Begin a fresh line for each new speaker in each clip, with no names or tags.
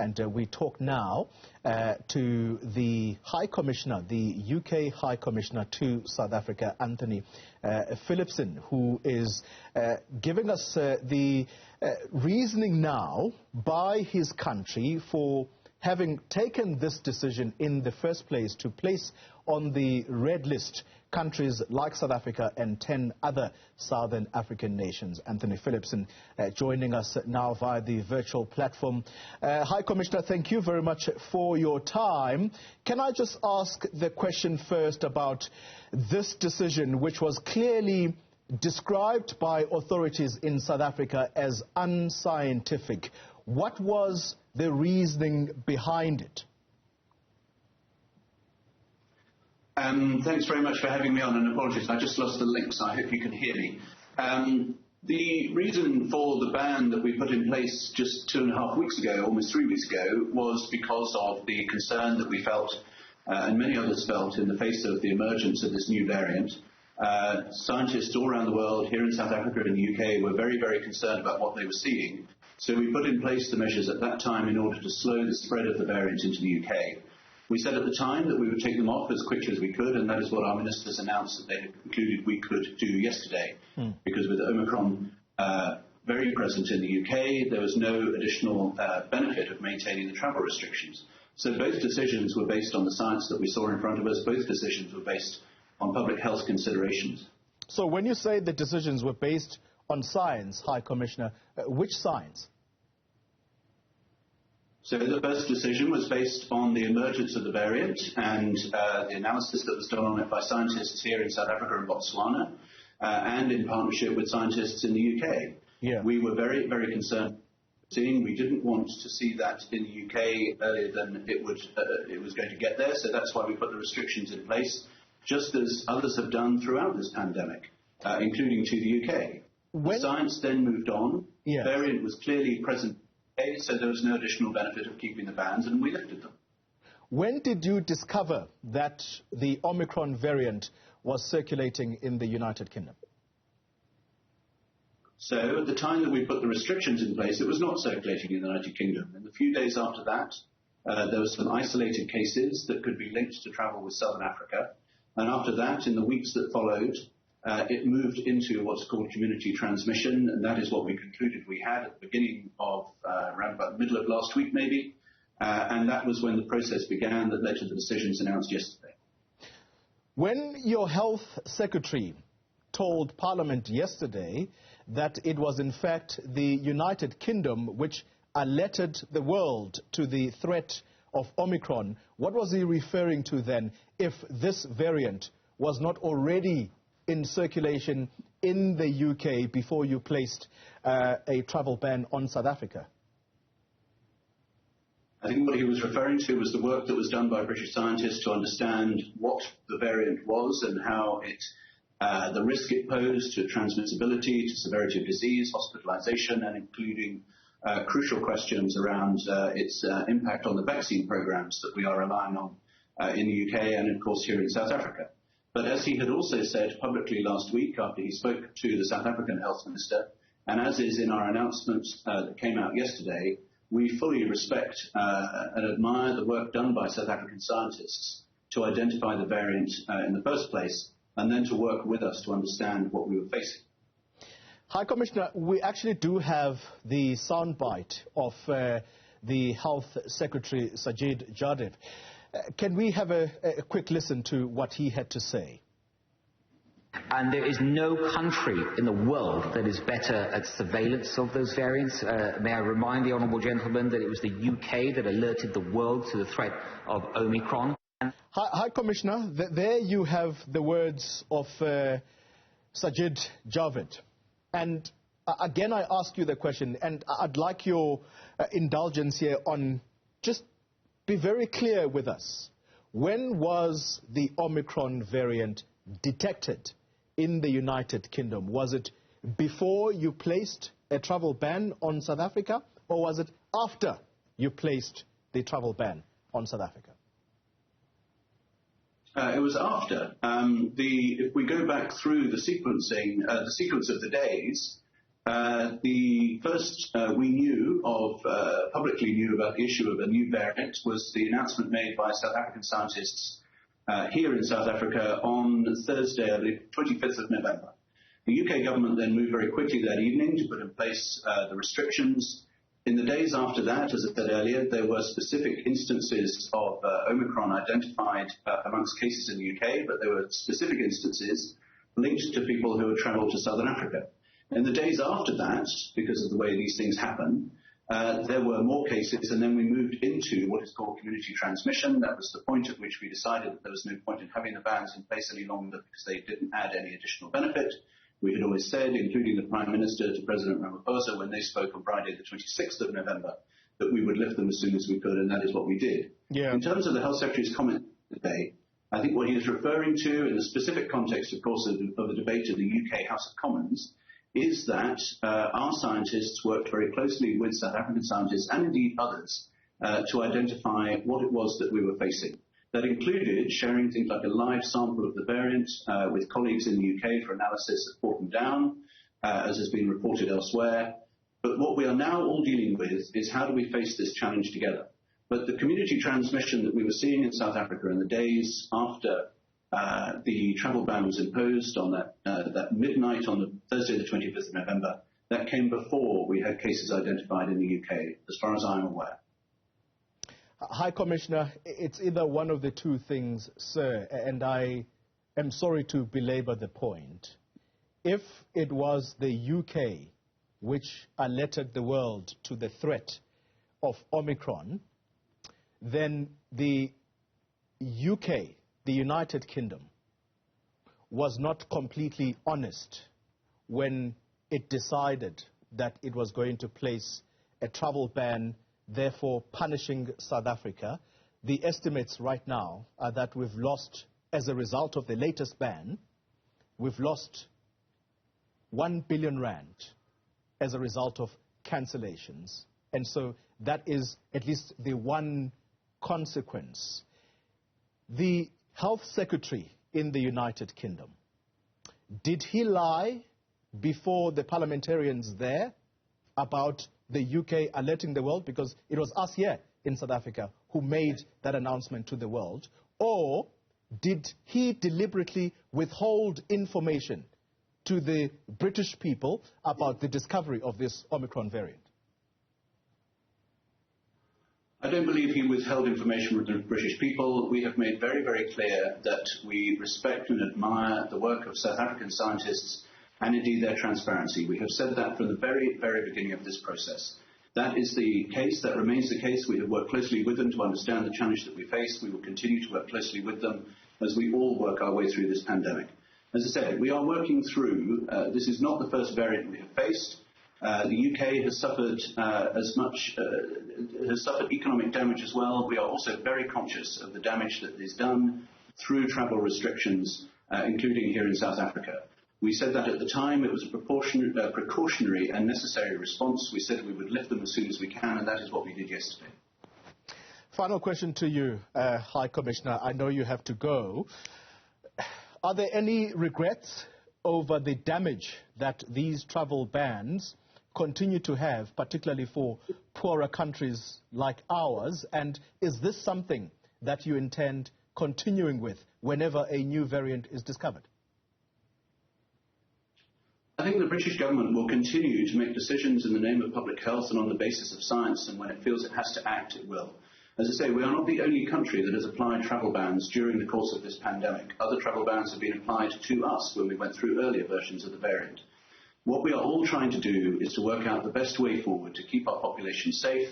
And we talk now to the High Commissioner, the UK High Commissioner to South Africa, Antony Phillipson, who is giving us the reasoning now by his country for having taken this decision in the first place to place on the red list countries like South Africa and 10 other Southern African nations. Antony Phillipson joining us now via the virtual platform. High Commissioner, thank you very much for your time. Can I just ask the question first about this decision, which was clearly described by authorities in South Africa as unscientific? What was the reasoning behind it?
Thanks very much for having me on, and apologies, I just lost the link, so I hope you can hear me. The reason for the ban that we put in place just 2.5 weeks ago, almost 3 weeks ago, was because of the concern that we felt, and many others felt, in the face of the emergence of this new variant. Scientists all around the world, here in South Africa and the UK, were very, very concerned about what they were seeing. So we put in place the measures at that time in order to slow the spread of the variant into the UK. We said at the time that we would take them off as quickly as we could, and that is what our ministers announced that they had concluded we could do yesterday. Because with Omicron very present in the UK, there was no additional benefit of maintaining the travel restrictions. So both decisions were based on the science that we saw in front of us. Both decisions were based on public health considerations.
So when you say the decisions were based on science, High Commissioner, which science?
So the first decision was based on the emergence of the variant and the analysis that was done on it by scientists here in South Africa and Botswana, and in partnership with scientists in the UK. Yeah. We were very, very concerned. We didn't want to see that in the UK earlier than it was going to get there, so that's why we put the restrictions in place, just as others have done throughout this pandemic, including to the UK. The science then moved on. Yes. The variant was clearly present, so there was no additional benefit of keeping the bans, and we lifted them.
When did you discover that the Omicron variant was circulating in the United Kingdom?
So at the time that we put the restrictions in place, it was not circulating in the United Kingdom. And a few days after that, there were some isolated cases that could be linked to travel with Southern Africa. And after that, in the weeks that followed, it moved into what's called community transmission, and that is what we concluded we had at the beginning of around about the middle of last week, maybe. And that was when the process began that led to the decisions announced yesterday.
When your health secretary told Parliament yesterday that it was in fact the United Kingdom which alerted the world to the threat of Omicron, what was he referring to then if this variant was not already in circulation in the UK before you placed a travel ban on South Africa?
I think what he was referring to was the work that was done by British scientists to understand what the variant was and how the risk it posed to transmissibility, to severity of disease, hospitalization, and including crucial questions around its impact on the vaccine programs that we are relying on in the UK and, of course, here in South Africa. But as he had also said publicly last week after he spoke to the South African Health Minister, and as is in our announcement that came out yesterday, we fully respect and admire the work done by South African scientists to identify the variant in the first place and then to work with us to understand what we were facing.
High Commissioner, we actually do have the soundbite of the Health Secretary Sajid Javid. Can we have a quick listen to what he had to say?
And there is no country in the world that is better at surveillance of those variants. May I remind the honourable gentleman that it was the UK that alerted the world to the threat of Omicron.
High Commissioner, there you have the words of Sajid Javid. And again, I ask you the question, and I'd like your indulgence here on just be very clear with us. When was the Omicron variant detected in the United Kingdom? Was it before you placed a travel ban on South Africa, or was it after you placed the travel ban on South Africa?
It was after. If we go back through the sequencing, the sequence of the days, The first we knew of, publicly knew about the issue of a new variant was the announcement made by South African scientists here in South Africa on Thursday, the 25th of November. The UK government then moved very quickly that evening to put in place the restrictions. In the days after that, as I said earlier, there were specific instances of Omicron identified amongst cases in the UK, but there were specific instances linked to people who had travelled to Southern Africa. In the days after that, because of the way these things happen, there were more cases, and then we moved into what is called community transmission. That was the point at which we decided that there was no point in having the bans in place any longer because they didn't add any additional benefit. We had always said, including the Prime Minister to President Ramaphosa when they spoke on Friday the 26th of November, that we would lift them as soon as we could, and that is what we did. Yeah. In terms of the Health Secretary's comment today, I think what he is referring to in the specific context, of course, of the debate in the UK House of Commons is that our scientists worked very closely with South African scientists and indeed others to identify what it was that we were facing. That included sharing things like a live sample of the variant with colleagues in the UK for analysis at Porton Down, as has been reported elsewhere. But what we are now all dealing with is how do we face this challenge together? But the community transmission that we were seeing in South Africa in the days after the travel ban was imposed on that midnight on the Thursday, the 25th of November, that came before we had cases identified in the UK, as far as I'm aware.
High Commissioner, it's either one of the two things, sir, and I am sorry to belabor the point. If it was the UK which alerted the world to the threat of Omicron, then the UK, the United Kingdom, was not completely honest when it decided that it was going to place a travel ban, therefore punishing South Africa. The estimates right now are that we've lost, as a result of the latest ban, we've lost 1 billion rand as a result of cancellations. And so that is at least the one consequence. The Health Secretary in the United Kingdom, did he lie before the parliamentarians there about the UK alerting the world? Because it was us here in South Africa who made that announcement to the world. Or did he deliberately withhold information to the British people about the discovery of this Omicron variant?
I don't believe he withheld information from the British people. We have made very, very clear that we respect and admire the work of South African scientists and indeed their transparency. We have said that from the very, very beginning of this process. That is the case. That remains the case. We have worked closely with them to understand the challenge that we face. We will continue to work closely with them as we all work our way through this pandemic. As I said, we are working through, this is not the first variant we have faced. The UK has suffered has suffered economic damage as well. We are also very conscious of the damage that is done through travel restrictions, including here in South Africa. We said that at the time it was a precautionary and necessary response. We said we would lift them as soon as we can, and that is what we did yesterday.
Final question to you, High Commissioner. I know you have to go. Are there any regrets over the damage that these travel bans continue to have, particularly for poorer countries like ours? And is this something that you intend continuing with whenever a new variant is discovered?
I think the British government will continue to make decisions in the name of public health and on the basis of science, and when it feels it has to act, it will. As I say, we are not the only country that has applied travel bans during the course of this pandemic. Other travel bans have been applied to us when we went through earlier versions of the variant. What we are all trying to do is to work out the best way forward to keep our population safe,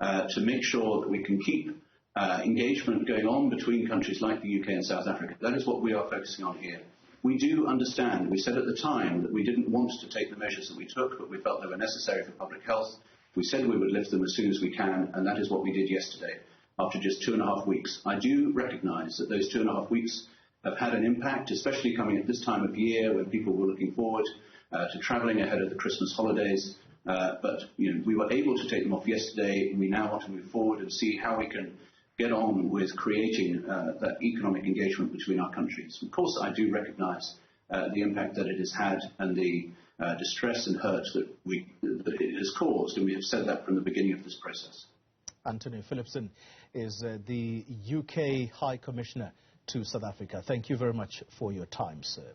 to make sure that we can keep engagement going on between countries like the UK and South Africa. That is what we are focusing on here. We do understand, we said at the time that we didn't want to take the measures that we took, but we felt they were necessary for public health. We said we would lift them as soon as we can, and that is what we did yesterday, after just 2.5 weeks. I do recognise that those 2.5 weeks have had an impact, especially coming at this time of year when people were looking forward to travelling ahead of the Christmas holidays. But we were able to take them off yesterday, and we now want to move forward and see how we can get on with creating that economic engagement between our countries. Of course, I do recognise the impact that it has had and the distress and hurt that it has caused, and we have said that from the beginning of this process.
Antony Phillipson is the UK High Commissioner to South Africa. Thank you very much for your time, sir.